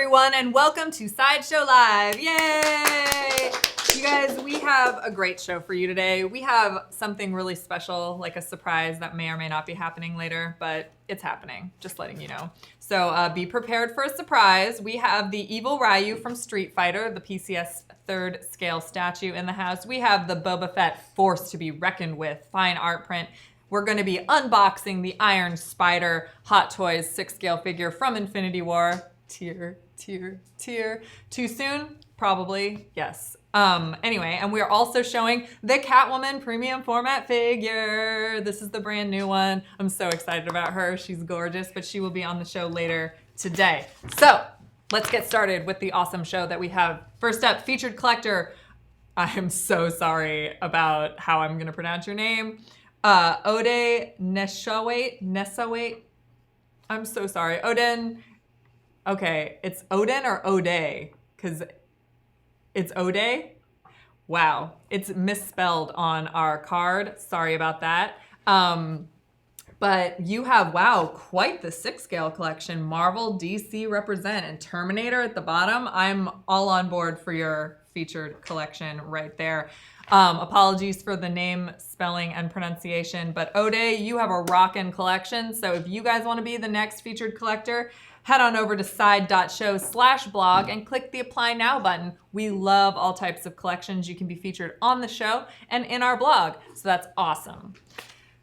everyone, and welcome to Sideshow Live. Yay! You guys, we have a great show for you today. We have something really special, like a surprise that may or may not be happening later, but it's happening, just letting you know. So be prepared for a surprise. We have the evil Ryu from Street Fighter, the PCS 3rd scale statue in the house. We have the Boba Fett force to be reckoned with, fine art print. We're going to be unboxing the Iron Spider Hot Toys 6 scale figure from Infinity War. Tear. Too soon? Probably, yes. Anyway, and we're also showing the Catwoman Premium Format Figure. This is the brand new one. I'm so excited about her. She's gorgeous, but she will be on the show later today. So let's get started with the awesome show that we have. First up, featured collector. I am so sorry about how I'm going to pronounce your name. Ode Nesawait. I'm so sorry. Odin. Okay, it's Odin or Ode? Because it's Ode? Wow, it's misspelled on our card. Sorry about that. But you have, wow, quite the 6 scale collection. Marvel, DC represent, and Terminator at the bottom. I'm all on board for your featured collection right there. Apologies for the name, spelling, and pronunciation, but Ode, you have a rockin' collection. So if you guys want to be the next featured collector, head on over to side.show/blog and click the Apply Now button. We love all types of collections. You can be featured on the show and in our blog. So that's awesome.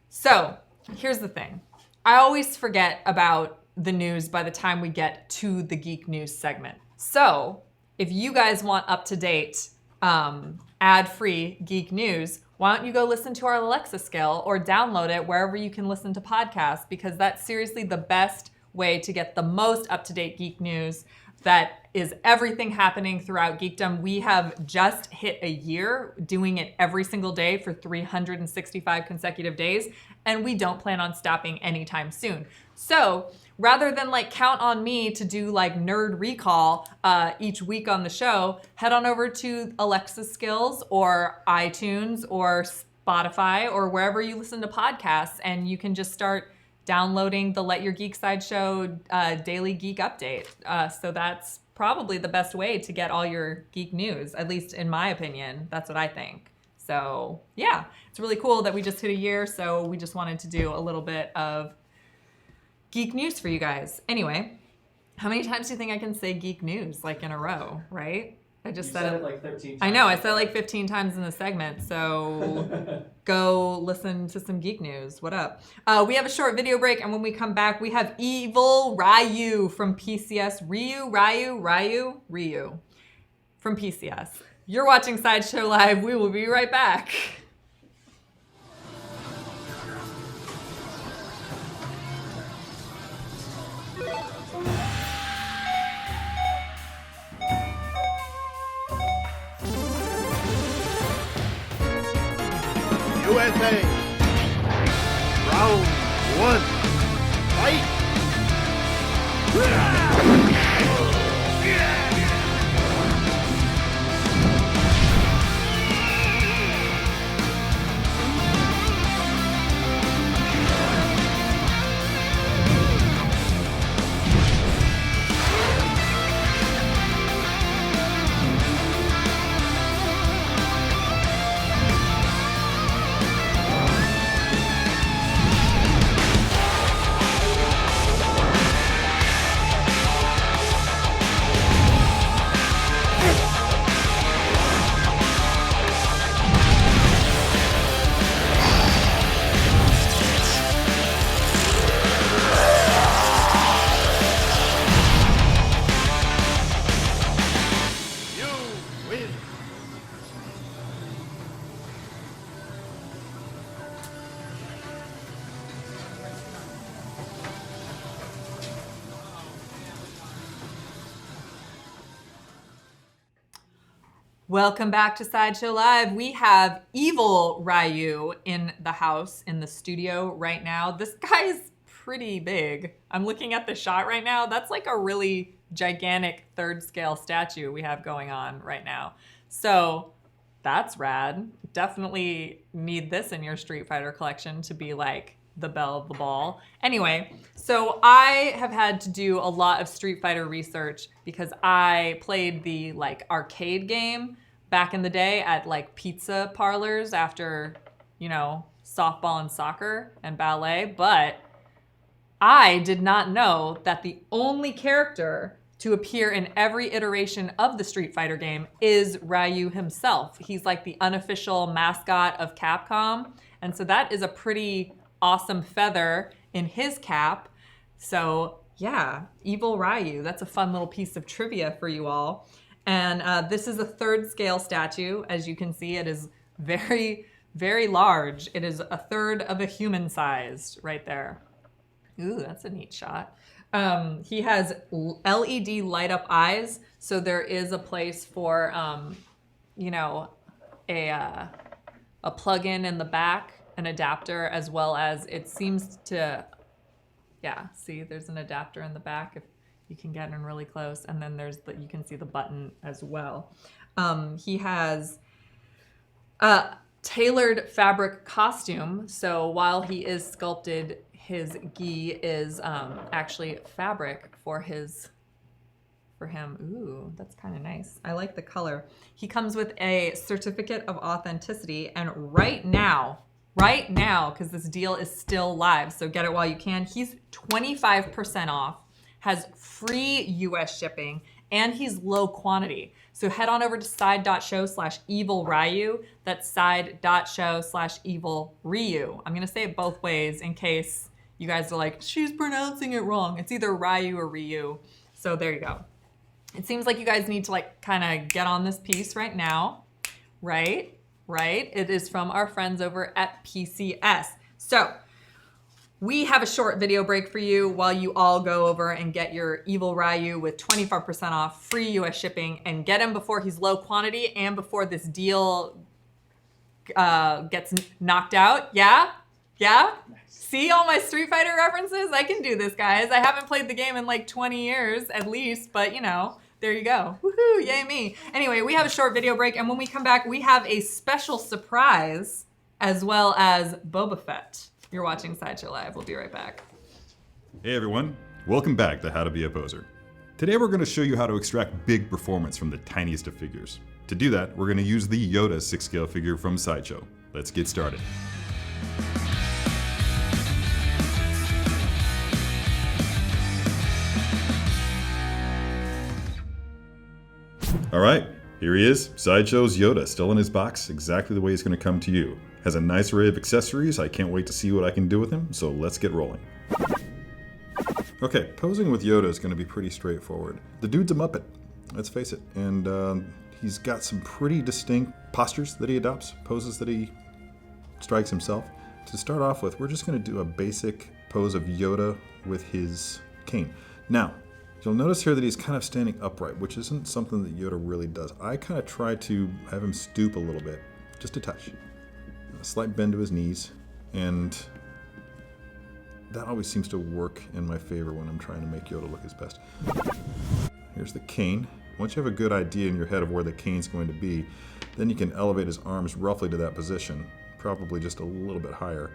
So here's the thing. I always forget about the news by the time we get to the Geek News segment. So if you guys want up-to-date, ad-free Geek News, why don't you go listen to our Alexa skill or download it wherever you can listen to podcasts, because that's seriously the best way to get the most up-to-date geek news. That is everything happening throughout geekdom. We have just hit a year doing it every single day for 365 consecutive days, and we don't plan on stopping anytime soon. So rather than count on me to do nerd recall each week on the show, head on over to Alexa skills or iTunes or Spotify or wherever you listen to podcasts, and you can just start downloading the Let Your Geek Sideshow daily geek update. So that's probably the best way to get all your geek news, at least in my opinion. That's what I think. So yeah, it's really cool that we just hit a year. So we just wanted to do a little bit of geek news for you guys. Anyway, how many times do you think I can say geek news in a row, right? I just said it 13 times. I know, I said it 15 times in the segment, so go listen to some geek news. What up? We have a short video break, and when we come back, we have Evil Ryu from PCS. Ryu from PCS. You're watching Sideshow Live. We will be right back. USA. Round 1. Fight! Welcome back to Sideshow Live. We have Evil Ryu in the house, in the studio right now. This guy is pretty big. I'm looking at the shot right now. That's a really gigantic 3rd scale statue we have going on right now. So that's rad. Definitely need this in your Street Fighter collection to be the belle of the ball. Anyway, so I have had to do a lot of Street Fighter research because I played the like arcade game back in the day at like pizza parlors after, you know, softball and soccer and ballet, but I did not know that the only character to appear in every iteration of the Street Fighter game is Ryu himself. He's like the unofficial mascot of Capcom, and so that is a pretty awesome feather in his cap. So yeah, Evil Ryu. That's a fun little piece of trivia for you all. And this is a 3rd scale statue. As you can see, it is very, very large. It is a 1/3 of a human sized right there. Ooh, that's a neat shot. He has LED light up eyes. So there is a place for, you know, a plug-in in the back, an adapter, as well as it seems to, yeah, see, there's an adapter in the back if you can get in really close. And then there's you can see the button as well. He has a tailored fabric costume. So while he is sculpted, his gi is actually fabric for him. Ooh, that's kind of nice. I like the color. He comes with a certificate of authenticity, and right now, because this deal is still live, so get it while you can, he's 25% off, has free US shipping, and he's low quantity. So head on over to side.show/evilryu. That's side.show/evilryu. I'm gonna say it both ways in case you guys are like, she's pronouncing it wrong. It's either Ryu or Ryu. So there you go. It seems like you guys need to like kind of get on this piece right now. Right? It is from our friends over at PCS. So we have a short video break for you while you all go over and get your Evil Ryu with 25% off, free US shipping, and get him before he's low quantity and before this deal gets knocked out. Yeah? See all my Street Fighter references? I can do this, guys. I haven't played the game in like 20 years at least, but you know, there you go. Woohoo, yay me. Anyway, we have a short video break, and when we come back, we have a special surprise as well as Boba Fett. You're watching Sideshow Live. We'll be right back. Hey everyone, welcome back to How to Be a Poser. Today we're going to show you how to extract big performance from the tiniest of figures. To do that, we're going to use the Yoda 6-scale figure from Sideshow. Let's get started. Alright, here he is, Sideshow's Yoda, still in his box, exactly the way he's going to come to you. Has a nice array of accessories, I can't wait to see what I can do with him, so let's get rolling. Okay, posing with Yoda is going to be pretty straightforward. The dude's a Muppet, let's face it, and he's got some pretty distinct postures that he adopts, poses that he strikes himself. To start off with, we're just going to do a basic pose of Yoda with his cane. Now, you'll notice here that he's kind of standing upright, which isn't something that Yoda really does. I kind of try to have him stoop a little bit, just a touch. A slight bend to his knees, and that always seems to work in my favor when I'm trying to make Yoda look his best. Here's the cane. Once you have a good idea in your head of where the cane's going to be, then you can elevate his arms roughly to that position, probably just a little bit higher.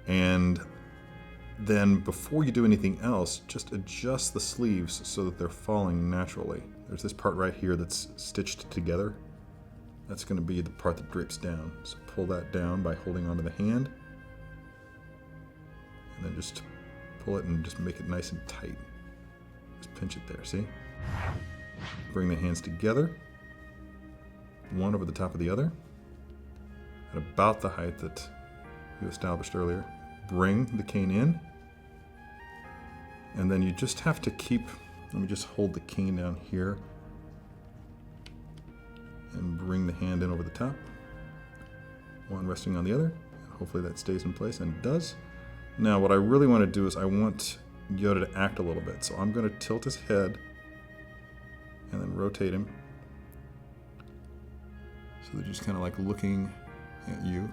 And then before you do anything else, just adjust the sleeves so that they're falling naturally. There's this part right here that's stitched together. That's going to be the part that drapes down. So pull that down by holding onto the hand. And then just pull it and just make it nice and tight. Just pinch it there, see? Bring the hands together. One over the top of the other. At about the height that you established earlier. Bring the cane in. And then you just have to keep, let me just hold the cane down here. And bring the hand in over the top. One resting on the other. Hopefully that stays in place, and it does. Now what I really want to do is I want Yoda to act a little bit. So I'm going to tilt his head and then rotate him. So they're just kind of like looking at you.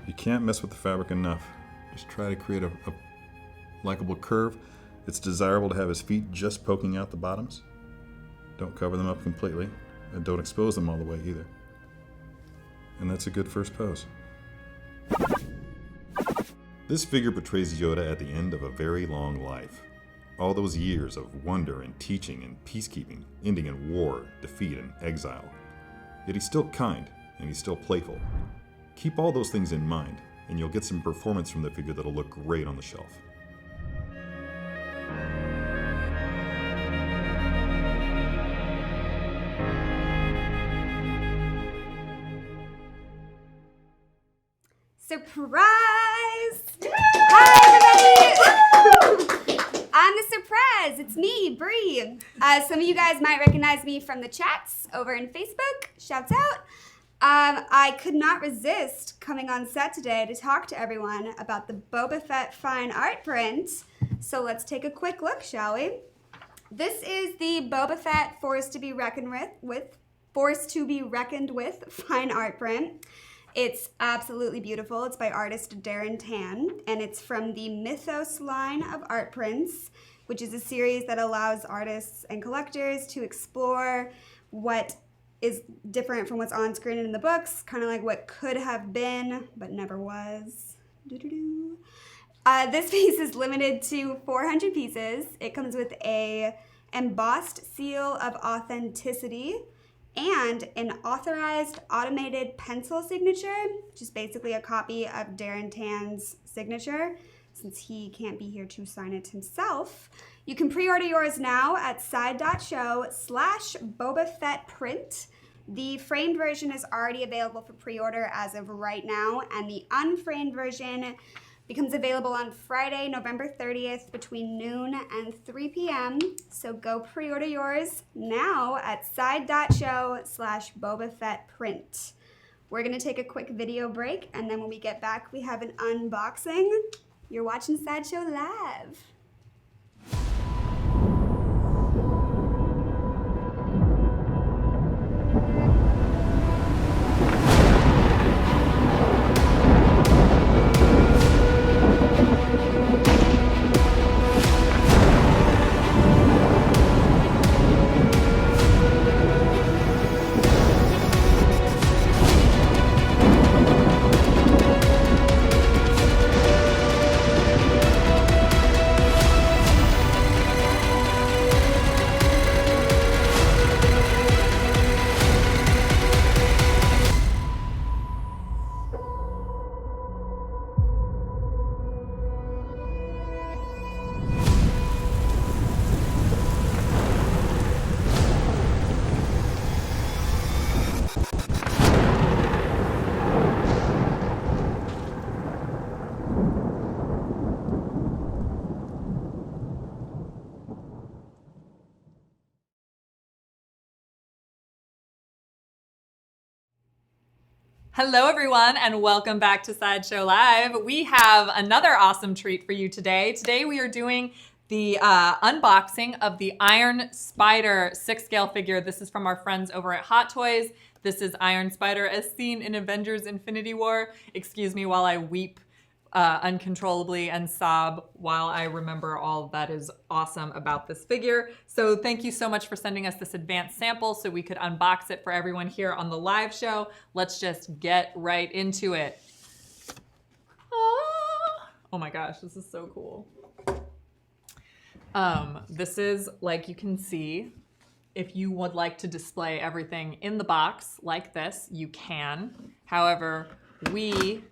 You can't mess with the fabric enough. Just try to create a likable curve. It's desirable to have his feet just poking out the bottoms. Don't cover them up completely, and don't expose them all the way either. And that's a good first pose. This figure portrays Yoda at the end of a very long life. All those years of wonder and teaching and peacekeeping, ending in war, defeat, and exile. Yet he's still kind, and he's still playful. Keep all those things in mind, and you'll get some performance from the figure that'll look great on the shelf. Surprise! Hi, everybody! I'm the surprise. It's me, Bree. Some of you guys might recognize me from the chats over in Facebook. Shouts out. I could not resist coming on set today to talk to everyone about the Boba Fett fine art print. So let's take a quick look, shall we? This is the Boba Fett Forced to be Reckoned with fine art print. It's absolutely beautiful. It's by artist Darren Tan, and it's from the Mythos line of art prints, which is a series that allows artists and collectors to explore what is different from what's on screen in the books, kind of like what could have been, but never was. This piece is limited to 400 pieces. It comes with a embossed seal of authenticity and an authorized automated pencil signature, which is basically a copy of Darren Tan's signature, since he can't be here to sign it himself. You can pre-order yours now at side.show/Boba Fett print. The framed version is already available for pre-order as of right now, and the unframed version becomes available on Friday, November 30th between noon and 3 p.m. So go pre-order yours now at side.show/Boba Fett print. We're gonna take a quick video break, and then when we get back, we have an unboxing. You're watching Sideshow Live. Hello, everyone, and welcome back to Sideshow Live. We have another awesome treat for you today. Today we are doing the unboxing of the Iron Spider 6-scale figure. This is from our friends over at Hot Toys. This is Iron Spider as seen in Avengers Infinity War. Excuse me while I weep uncontrollably and sob while I remember all that is awesome about this figure. So thank you so much for sending us this advanced sample so we could unbox it for everyone here on the live show. Let's just get right into it. Oh my gosh, this is so cool. This is, like you can see, if you would like to display everything in the box like this, you can. However, we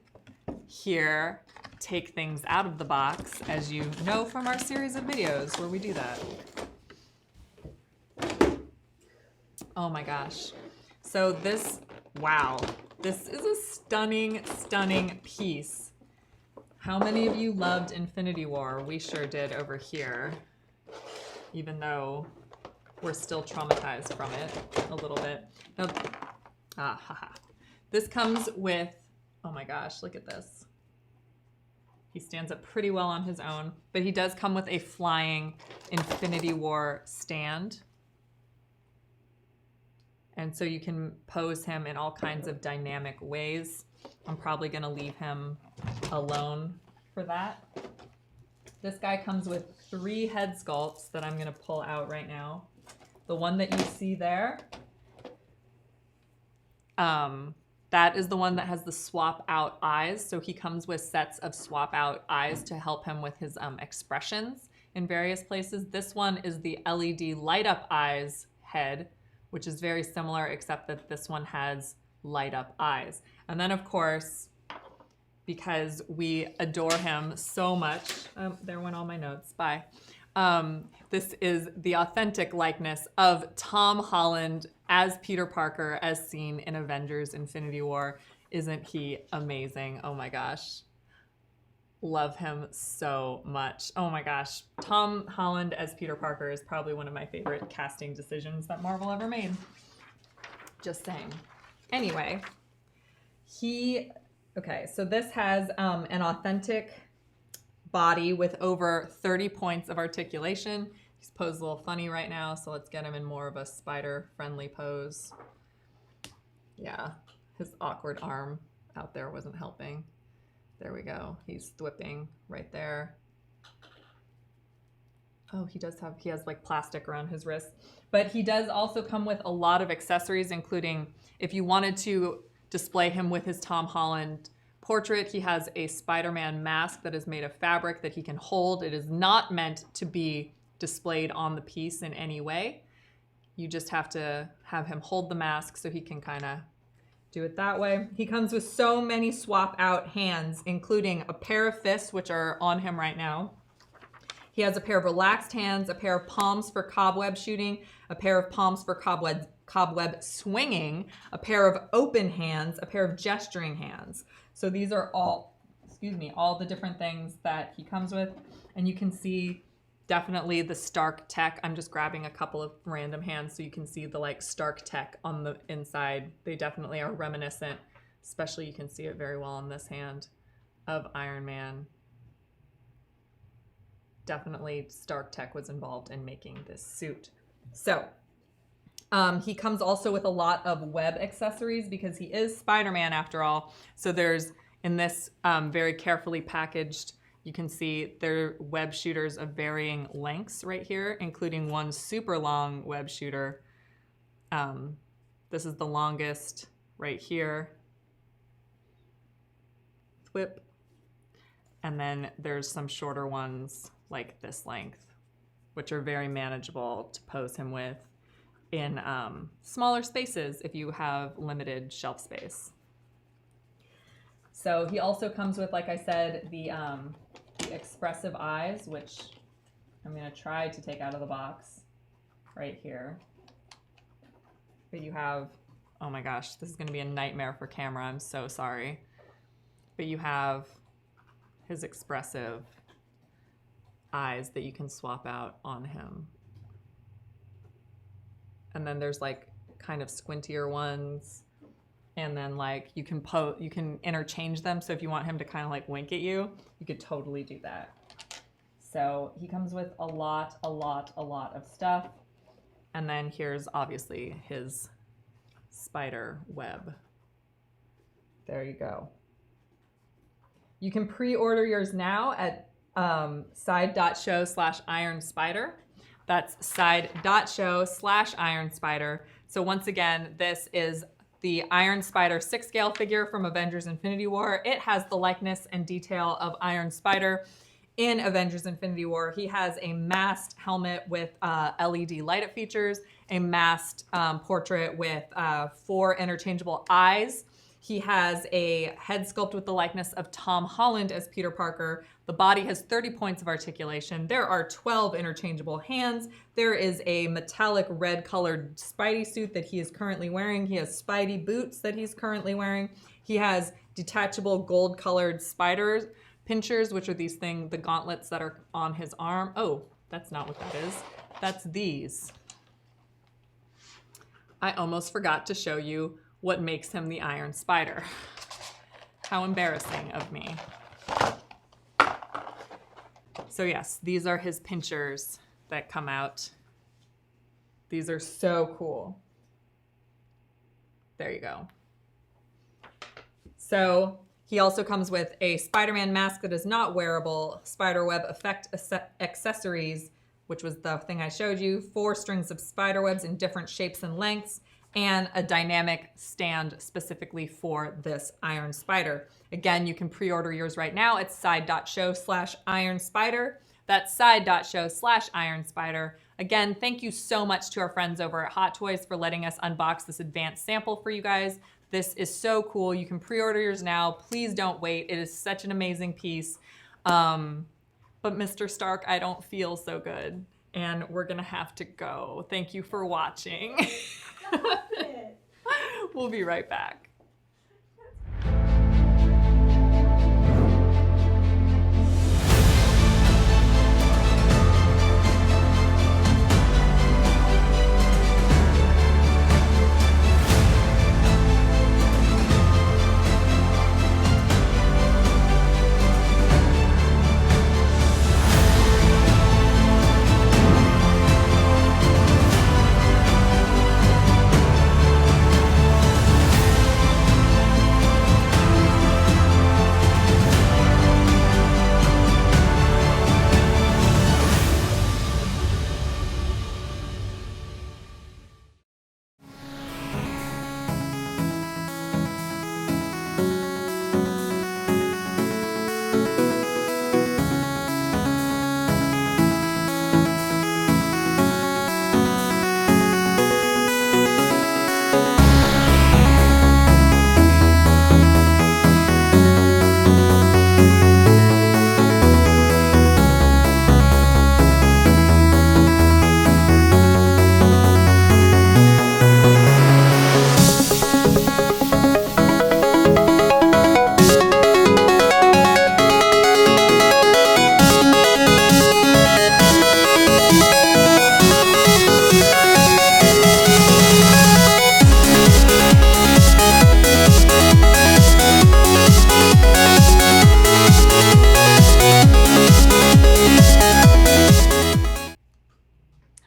here take things out of the box, as you know from our series of videos where we do that. Oh my gosh. So this, wow, this is a stunning, stunning piece. How many of you loved Infinity War? We sure did over here, even though we're still traumatized from it a little bit. Now, this comes with, oh my gosh, look at this. He stands up pretty well on his own, but he does come with a flying Infinity War stand. And so you can pose him in all kinds of dynamic ways. I'm probably gonna leave him alone for that. This guy comes with 3 head sculpts that I'm gonna pull out right now. The one that you see there That is the one that has the swap out eyes. So he comes with sets of swap out eyes to help him with his expressions in various places. This one is the LED light up eyes head, which is very similar, except that this one has light up eyes. And then of course, because we adore him so much, there went all my notes, bye. This is the authentic likeness of Tom Holland as Peter Parker as seen in Avengers Infinity War. Isn't he amazing? Oh my gosh. Love him so much. Oh my gosh. Tom Holland as Peter Parker is probably one of my favorite casting decisions that Marvel ever made. Just saying. Anyway, okay, so this has an authentic body with over 30 points of articulation. He's posed a little funny right now, so let's get him in more of a spider-friendly pose. Yeah, his awkward arm out there wasn't helping. There we go. He's thwipping right there. Oh, he has like plastic around his wrist. But he does also come with a lot of accessories, including if you wanted to display him with his Tom Holland portrait, he has a Spider-Man mask that is made of fabric that he can hold. It is not meant to be displayed on the piece in any way. You just have to have him hold the mask so he can kind of do it that way. He comes with so many swap out hands, including a pair of fists, which are on him right now. He has a pair of relaxed hands, a pair of palms for cobweb shooting, a pair of palms for cobweb swinging, a pair of open hands, a pair of gesturing hands. So these are all the different things that he comes with. And you can see definitely the Stark tech. I'm just grabbing a couple of random hands so you can see the like Stark tech on the inside. They definitely are reminiscent, especially you can see it very well on this hand, of Iron Man. Definitely Stark tech was involved in making this suit. So he comes also with a lot of web accessories because he is Spider-Man after all. So there's, in this very carefully packaged, you can see there are web shooters of varying lengths right here, including one super long web shooter. This is the longest right here. Whip. And then there's some shorter ones like this length, which are very manageable to pose him with in smaller spaces if you have limited shelf space. So he also comes with, like I said, the expressive eyes, which I'm going to try to take out of the box right here. But you have, oh my gosh, this is going to be a nightmare for camera. I'm so sorry. But you have his expressive eyes that you can swap out on him. And then there's like kind of squintier ones. And then like you can interchange them. So if you want him to kind of like wink at you, you could totally do that. So he comes with a lot of stuff. And then here's obviously his spider web. There you go. You can pre-order yours now at side.show/ironspider. That's side.show/ironspider. So once again, this is the Iron Spider 6-scale figure from Avengers Infinity War. It has the likeness and detail of Iron Spider in Avengers Infinity War. He has a masked helmet with LED light-up features, a masked portrait with 4 interchangeable eyes. He has a head sculpt with the likeness of Tom Holland as Peter Parker. The body has 30 points of articulation. There are 12 interchangeable hands. There is a metallic red colored Spidey suit that he is currently wearing. He has Spidey boots that he's currently wearing. He has detachable gold colored spider pinchers, which are these things, the gauntlets that are on his arm. Oh, that's not what that is. That's these. I almost forgot to show you what makes him the Iron Spider. How embarrassing of me. So yes, these are his pinchers that come out. These are so cool. There you go. So he also comes with a Spider-Man mask that is not wearable, spiderweb effect accessories, which was the thing I showed you, 4 strings of spider webs in different shapes and lengths, and a dynamic stand specifically for this Iron Spider. Again, you can pre-order yours right now at side.show/Iron Spider. That's side.show/Iron Spider. Again, thank you so much to our friends over at Hot Toys for letting us unbox this advanced sample for you guys. This is so cool. You can pre-order yours now. Please don't wait. It is such an amazing piece. But Mr. Stark, I don't feel so good. And we're gonna have to go. Thank you for watching. We'll be right back.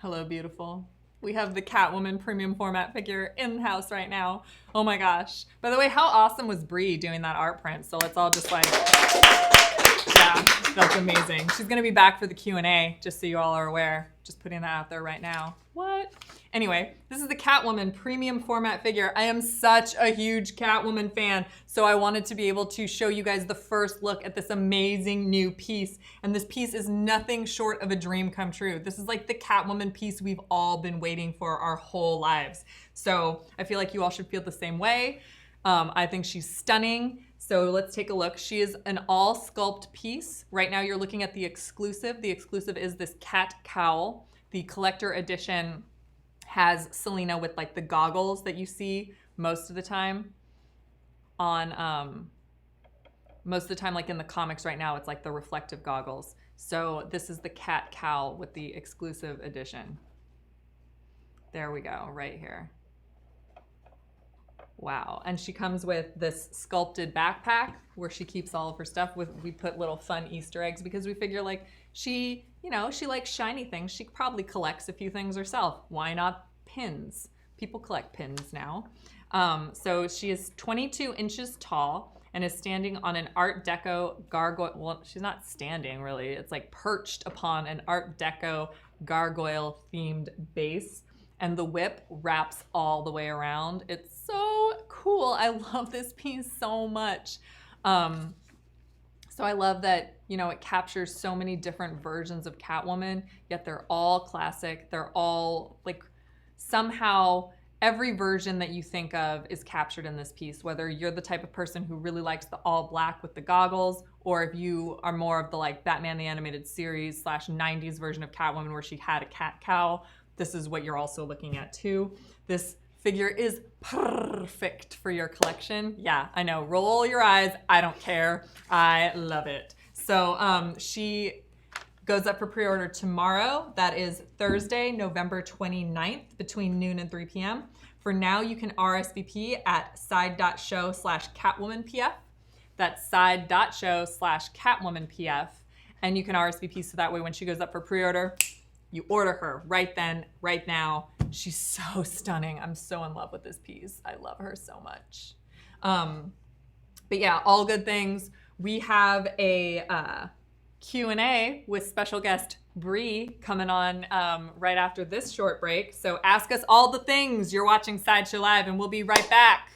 Hello, beautiful. We have the Catwoman Premium Format Figure in the house right now. Oh my gosh. By the way, how awesome was Brie doing that art print? So let's all just like, yeah, that's amazing. She's gonna be back for the Q&A, just so you all are aware. Just putting that out there right now. What? Anyway, this is the Catwoman Premium Format Figure. I am such a huge Catwoman fan, so I wanted to be able to show you guys the first look at this amazing new piece. And this piece is nothing short of a dream come true. This is like the Catwoman piece we've all been waiting for our whole lives. So I feel like you all should feel the same way. I think she's stunning. So let's take a look. She is an all sculpt piece. Right now you're looking at the exclusive. The exclusive is this cat cowl. The collector edition has Selena with like the goggles that you see most of the time on, most of the time like in the comics right now, it's like the reflective goggles. So this is the cat cowl with the exclusive edition. There we go, right here. Wow, and she comes with this sculpted backpack where she keeps all of her stuff with, we put little fun Easter eggs because we figure like she, you know, she likes shiny things. She probably collects a few things herself. Why not pins? People collect pins now. So she is 22 inches tall and is standing on an Art Deco gargoyle. Well, she's not standing really. It's like perched upon an Art Deco gargoyle themed base. And the whip wraps all the way around. It's so cool. I love this piece so much. So I love that, you know, it captures so many different versions of Catwoman, yet they're all classic. They're all like somehow every version that you think of is captured in this piece, whether you're the type of person who really likes the all black with the goggles, or if you are more of the like Batman the Animated Series / 90s version of Catwoman where she had a cat cowl. This is what you're also looking at too. This figure is perfect for your collection. Yeah, I know, roll your eyes, I don't care. I love it. So she goes up for pre-order tomorrow. That is Thursday, November 29th between noon and 3 p.m. For now, you can RSVP at side.show/CatwomanPF. That's side.show/CatwomanPF. And you can RSVP so that way when she goes up for pre-order, you order her right then, right now. She's so stunning. I'm so in love with this piece. I love her so much. But yeah, all good things. We have a Q&A with special guest Bree coming on right after this short break. So ask us all the things. You're watching Sideshow Live, and we'll be right back.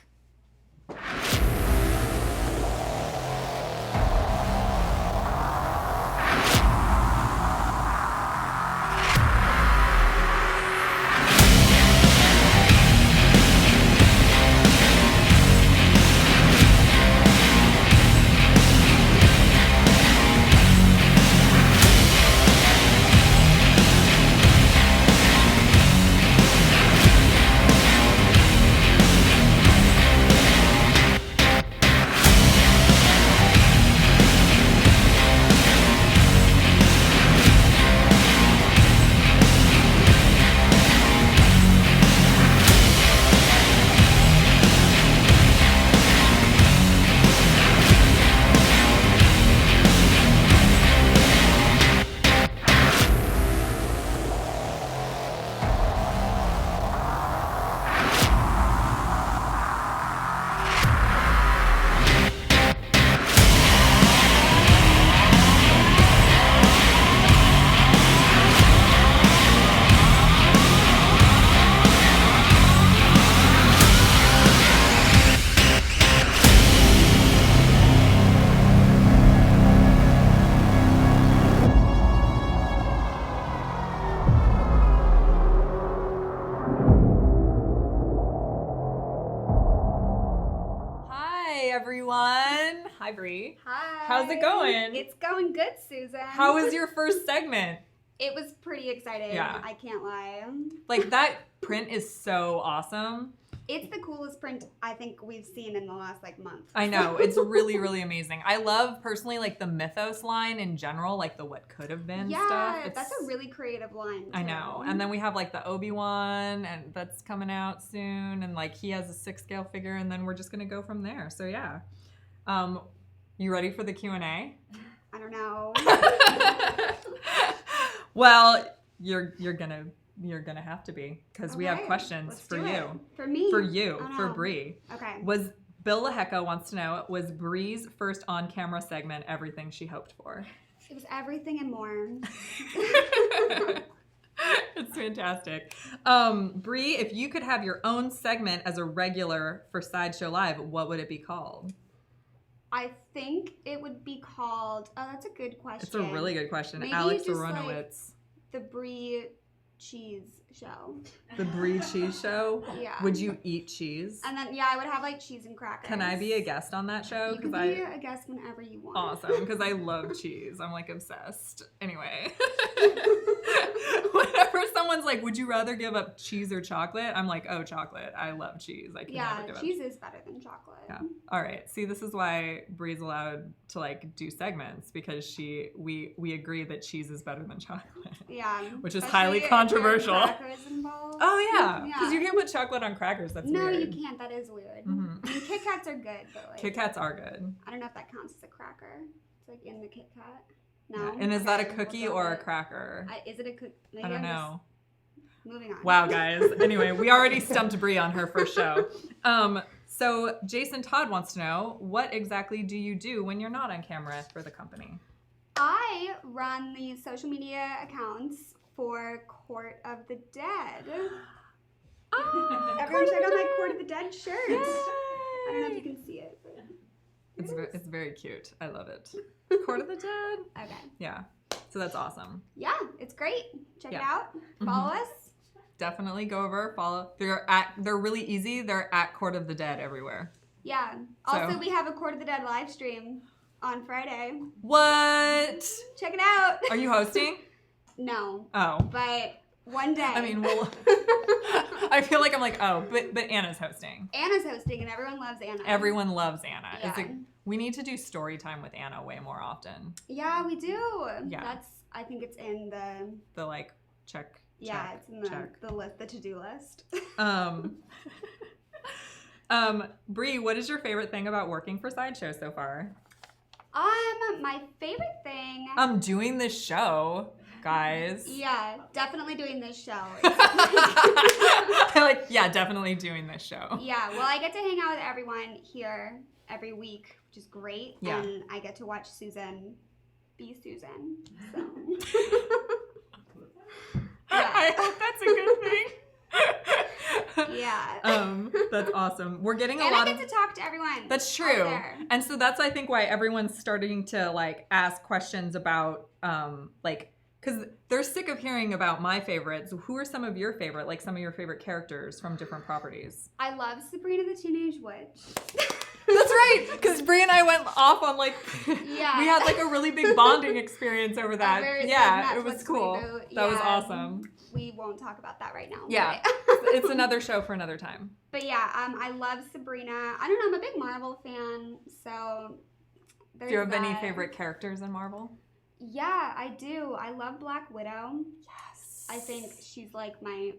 Everyone. Hi, Bree. Hi. How's it going? It's going good, Susan. How was your first segment? It was pretty exciting. Yeah. I can't lie. Like, that print is so awesome. It's the coolest print I think we've seen in the last month. I know. It's really, really amazing. I love personally the Mythos line in general, the what could have been stuff. Yeah, that's a really creative line. I know. And then we have the Obi-Wan and that's coming out soon, and he has a 6 scale figure, and then we're just gonna go from there. So yeah. You ready for the Q&A? I don't know. Well, you're gonna have to be, because we have Okay, questions let's for do you. it. For me? For you, Oh, no. for Bree. Okay. Was Bill Lahecka wants to know, was Bree's first on-camera segment everything she hoped for? It was everything and more. It's fantastic. Bree, if you could have your own segment as a regular for Sideshow Live, what would it be called? I think it would be called, oh, that's a good question. It's a really good question. Maybe Alex just, Aronowitz. The Brie cheese show. The Brie cheese show? Yeah. Would you eat cheese? And then, yeah, I would have cheese and crackers. Can I be a guest on that show? You can be a guest whenever you want. Awesome, because I love cheese. I'm obsessed. Anyway. Whenever someone's would you rather give up cheese or chocolate? I'm oh, chocolate. I love cheese. I can never give up. Cheese is better than chocolate. Yeah. All right. See, this is why Bree's allowed to do segments, because we agree that cheese is better than chocolate. Yeah. Which is Especially highly if there are controversial. crackers involved. Oh yeah, because you can't put chocolate on crackers. That's no, weird. you can't. That is weird. Mhm. I mean, Kit Kats are good, but Kit Kats are good. I don't know if that counts as a cracker. It's in the Kit Kat. No. Yeah. And is that a Okay, we'll cookie drop or a it. cracker? Is it a cookie? I don't know. Moving on. Wow, guys. Anyway, we already stumped Bree on her first show. So Jason Todd wants to know, what exactly do you do when you're not on camera for the company? I run the social media accounts for Court of the Dead. Oh, Everyone check out my Dead. Court of the Dead shirt. Yay. I don't know if you can see it. But It's very cute. I love it. Court of the Dead. okay. Yeah. So that's awesome. Yeah, it's great. Check it Yeah. out. Follow us. Definitely go over, follow. They're really easy. They're at Court of the Dead everywhere. Yeah. So- Also, we have a Court of the Dead live stream on Friday. What? Check it out. Are you hosting? No, Oh. but one day. I mean, well, I feel like I'm oh, but Anna's hosting. Anna's hosting, and everyone loves Anna. Everyone loves Anna. Yeah. It's we need to do story time with Anna way more often. Yeah, we do. Yeah. I think it's in the. The check. Yeah, check, it's in the check. the to-do list. Bree, what is your favorite thing about working for Sideshow so far? My favorite thing. Doing this show, guys. Yeah, definitely doing this show. Yeah, definitely doing this show. Yeah, well, I get to hang out with everyone here every week, which is great. Yeah. And I get to watch Susan be Susan. So. I hope that's a good thing. Yeah. That's awesome. We're getting a and lot I of. get to talk to everyone. That's out true. there. And so that's, I think, why everyone's starting to like ask questions about because they're sick of hearing about my favorites. Who are some of your favorite, like some of your favorite characters from different properties? I love Sabrina the Teenage Witch. That's right, because Brie and I went off on like, Yeah. we had like a really big bonding experience over that. Yeah, it was Netflix cool. reboot. That was Yeah. awesome. We won't talk about that right now. Yeah, But, it's another show for another time. but yeah, I love Sabrina. I don't know, I'm a big Marvel fan, so there's Do you have any that. favorite characters in Marvel? Yeah, I do. I love Black Widow. Yes. I think she's like my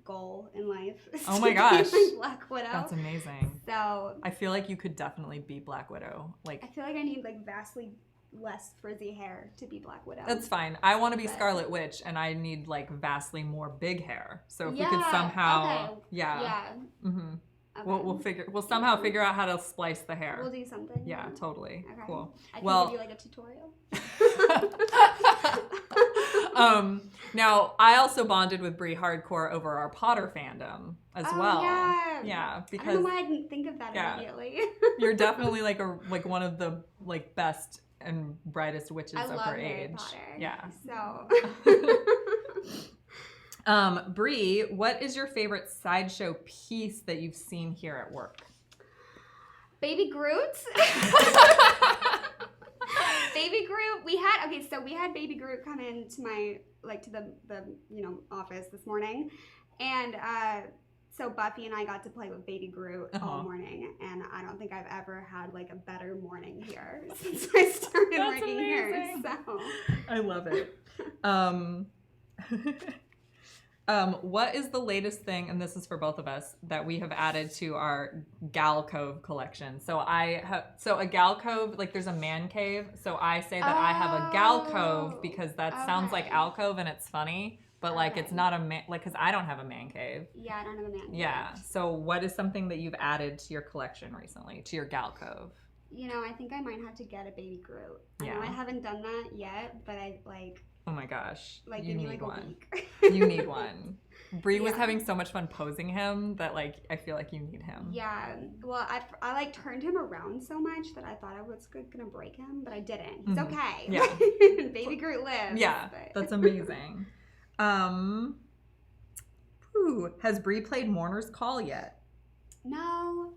goal in life. is Oh to my be gosh. like Black Widow. That's amazing. So I feel like you could definitely be Black Widow. I feel like I need like vastly less frizzy hair to be Black Widow. That's fine. I want to be But- Scarlet Witch, and I need like vastly more big hair. So if we could Yeah, somehow, okay. yeah, Yeah. hmm Okay. we'll somehow figure out how to splice the hair. We'll do something. Yeah, totally. Okay. Cool. I can Well- give you like a tutorial. Now I also bonded with Brie hardcore over our Potter fandom as Oh, well. yeah. Yeah, I don't because know why I didn't think of that Yeah. immediately. you're definitely like one of the like best and brightest witches I of love her Harry age. Potter. Yeah. So. Brie, what is your favorite sideshow piece that you've seen here at work? Baby Groot. Baby Groot. We had Baby Groot come into my to the office this morning, and so Buffy and I got to play with Baby Groot all morning, and I don't think I've ever had like a better morning here since I started That's working here. amazing. So I love it. What is the latest thing, and this is for both of us, that we have added to our Gal Cove collection? So a Gal Cove, like there's a man cave. So I say that I have a Gal Cove because that sounds like Okay. alcove and it's funny, but like Okay. it's not a man, like because I don't have a man cave. yeah, I don't have a man. Yeah. So what is something that you've added to your collection recently, to your Gal Cove? I think I might have to get a Baby Groot. I know Yeah. I haven't done that yet, but I Oh my gosh. like you give me need like a one. week. You need one. Brie was Yeah. having so much fun posing him that like I feel like you need him. Yeah, well, I like turned him around so much that I thought I was gonna break him, but I didn't. He's Mhm. okay. Yeah. Baby Groot lives. Yeah, but- that's amazing. Has Brie played Mourner's Call yet? No.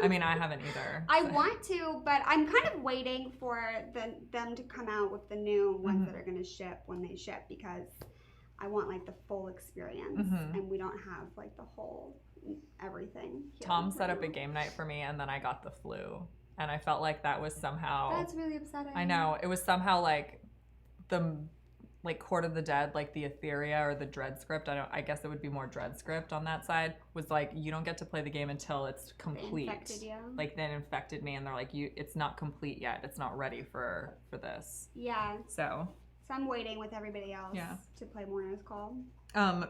I mean, I haven't either. I so. want to, but I'm kind of waiting for them to come out with the new ones Mhm. that are gonna ship when they ship, because I want like the full experience, Mhm. and we don't have like the whole everything. Here Tom set right up a now. game night for me, and then I got the flu, and I felt like that was somehow. That's really upsetting. I know it was somehow like the Court of the Dead, like the Etheria or the Dread script. I guess it would be more Dread script on that side. Was like you don't get to play the game until it's They complete. infected you. Like they infected me, and they're like, it's not complete yet. It's not ready for this. Yeah. So, So I'm waiting with everybody else Yeah. to play Mourner's Call.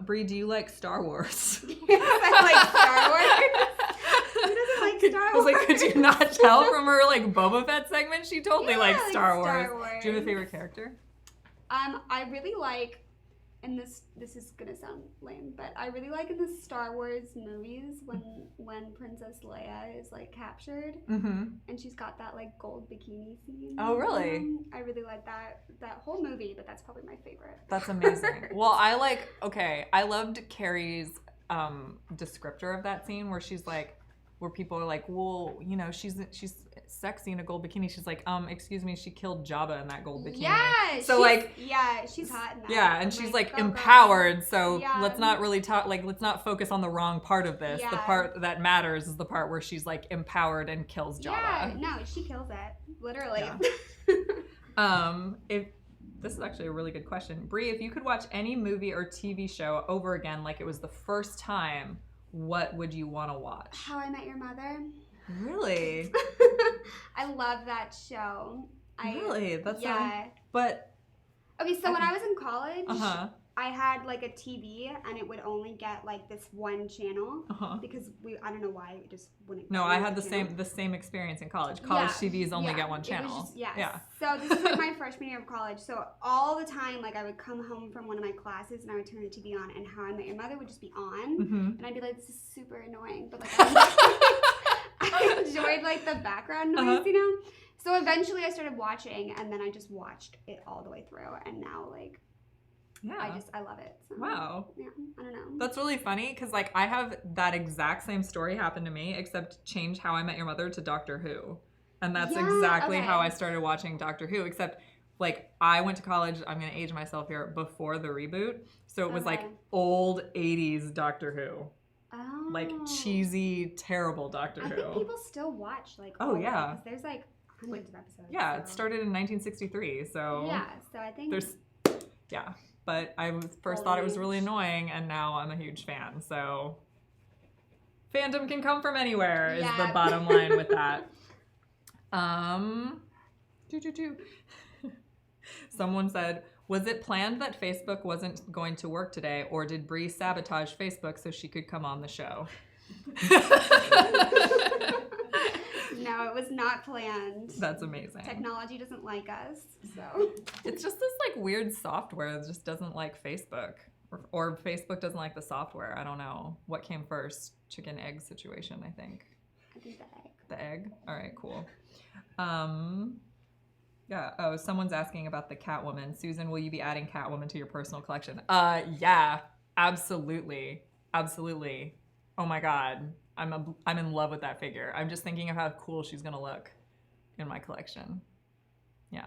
Brie, do you like Star Wars? I like Star Wars. Who doesn't like Star I was like, could you not tell from her like Boba Fett segment? She totally Yeah, likes I like Star Star Wars. Do you have a Wars. favorite character? I really like, and this is gonna sound lame, but I really like in the Star Wars movies when Princess Leia is like captured Mm-hmm. and she's got that like gold bikini scene. Oh, really? I really like that whole movie, but that's probably my favorite. That's amazing. Well, I loved Carrie's descriptor of that scene where she's like, where people are like, well, she's sexy in a gold bikini. She's like, excuse me, she killed Jabba in that gold bikini. Yeah. So she's hot in that. yeah, and I'm she's go, like girl. empowered. So Yeah. let's not really talk. Like, let's not focus on the wrong part of this. The Yeah. part that matters is the part where she's like empowered and kills Jabba. Yeah, no, she kills it. Literally. Yeah. If this is actually a really good question, Brie, if you could watch any movie or TV show over again, like it was the first time, what would you want to watch? How I Met Your Mother. Really? I love that show. Really? That's yeah. but Okay, so when I was in college, uh-huh. I had like a TV and it would only get like this one channel because I don't know why it just wouldn't. No, I had the same experience in college. College TVs only get one channel. Yeah. So this is like my freshman year of college. So all the time, like I would come home from one of my classes and I would turn the TV on, and How I Met Your Mother would just be on, and I'd be like, this is super annoying, but like I enjoyed like the background noise, you know. So eventually I started watching, and then I just watched it all the way through, and now like. Yeah. I love it. So, wow. Yeah, I don't know. That's really funny because like I have that exact same story happen to me, except change How I Met Your Mother to Doctor Who. And that's exactly how I started watching Doctor Who, except like I went to college, I'm going to age myself here, before the reboot. So it was like old 80s Doctor Who. Oh. Like cheesy, terrible Doctor Who. I think people still watch like because there's like hundreds of episodes. Yeah, it started in 1963. So yeah, so I think but I first thought it was really annoying, and now I'm a huge fan. So fandom can come from anywhere is the bottom line with that. Someone said, was it planned that Facebook wasn't going to work today, or did Bree sabotage Facebook so she could come on the show? No, it was not planned. That's amazing. Technology doesn't like us, so. It's just this like weird software that just doesn't like Facebook. Or Facebook doesn't like the software. I don't know. What came first? Chicken egg situation, I think. I think the egg. The egg? All right, cool. Yeah. Oh, someone's asking about the Catwoman. Susan, will you be adding Catwoman to your personal collection? Yeah, absolutely. Absolutely. Oh my God. I'm in love with that figure. I'm just thinking of how cool she's gonna look in my collection. Yeah.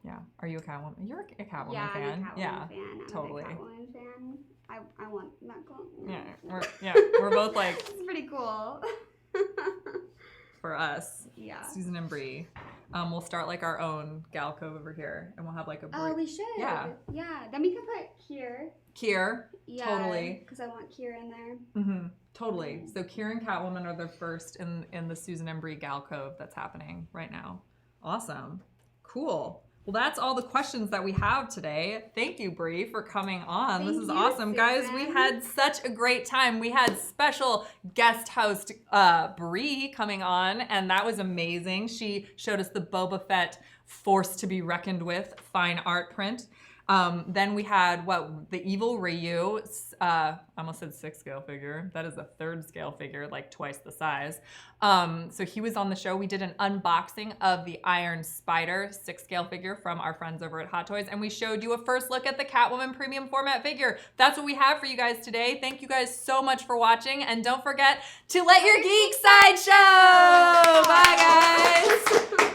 Yeah. Are you a Catwoman? You're a Catwoman fan. I'm a Catwoman fan. I'm totally. a big Catwoman fan. I want that cool. Yeah. We're both like. It's pretty cool. For us. Yeah. Susan and Bree. We'll start like our own gal cove over here, and we'll have like a. Oh, we should. Yeah. Yeah. Then we can put Kier. Yeah. Totally. Because I want Kier in there. Mm-hmm. Totally. So Kier and Catwoman are the first in the Susan and Bree gal cove that's happening right now. Awesome. Cool. Well, that's all the questions that we have today. Thank you, Bree, for coming on. This is awesome. Susan. Guys, we had such a great time. We had special guest host Bree coming on, and that was amazing. She showed us the Boba Fett Force to be Reckoned With fine art print. Then we had the evil Ryu, I almost said 6 scale figure. That is a 3rd scale figure, like twice the size. So he was on the show. We did an unboxing of the Iron Spider 6 scale figure from our friends over at Hot Toys. And we showed you a first look at the Catwoman Premium Format Figure. That's what we have for you guys today. Thank you guys so much for watching. And don't forget to let your geek sideshow. Bye, guys.